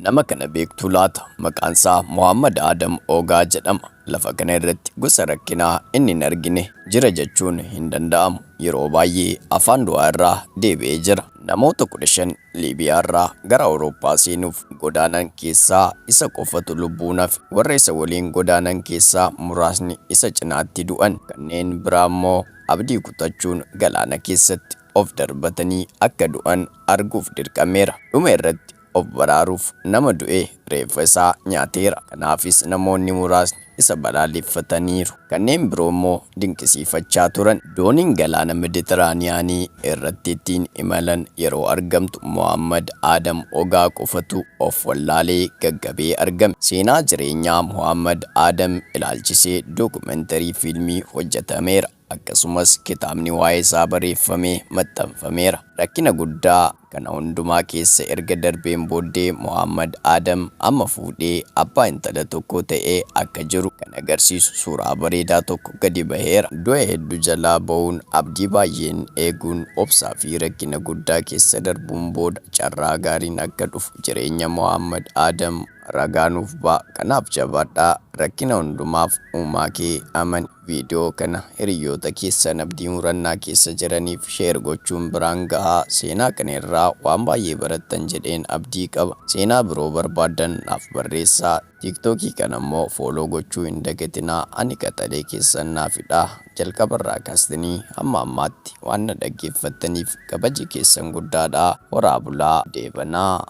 Nama kana beektuu laata? Maqaan isaa Muhammad Adam Ogaa jedhama. Lafa kana irratti gosa rakkinaa inni hin argine jira jechuun hin danda'amu. Yeroo baay'ee afaan du'aa irraa deebi'ee jira. Namoota 15 Liibiyaa irraa gara Awurooppaa seenuuf godaanan keessaa isa qofatu lubbuun hafe. Warra isa waliin godaanan keessaa muraasni isa cinaatti du'an. Kanneen biraa immoo abdii kutachuun galaana keessatti of darbatanii akka du'an arguuf dirqameera. Dhuma irratti of baraaruuf nama du'e reeffa isaa nyaateera. Kanaafis namoonni muraasni isa balaaleffataniiru. Kanneen biroo immoo dinqisiifachaa turan. Dooniin galaana Meditiraaniyaanii irratti ittiin imalan yeroo argamtu Muhammad Adam Ogaa qofatu of wallaalee gaggabee argame. Seenaa jireenyaa Muhammad Adam ilaalchisee dookumentarii fiilmii hojjetameera. Akkasumas kitaabni waa'ee isaa barreeffamee maxxanfameera. Rakkina guddaa kana hundumaa keessa erga darbeen booddee Muhammad Adam amma fuudhee abbaa intala tokko ta'ee akka jiru kan agarsiisu suuraa bareedaa tokko gadi baheera. Du'a hedduu jalaa ba'uun abdii baay'een eeguun obsaa fi rakkina guddaa keessa darbuun booda carraa gaariin akka dhufu jireenya Muhammad Adam ragaanuuf ba'a. Kanaaf jabaadhaa, rakkina hundumaaf uumaa kee amani. Viidiyoo kana hiriyoota keessan abdii murannaa keessa jiraniif sheer gochuun biraan gahaa. Seenaa kana irraa waan baay'ee barattan jedheen abdii qaba. Seenaa biroo barbaadan naaf barreessaa. TikTokii kana immoo fooloo gochuu hin dagatinaa. Ani qaxalee keessan naafidha. Jalqabarraa kaastanii hamma ammaatti waan na dhaggeeffattaniif kabaji keessan guddaadha. Horaa bulaa deebanaa.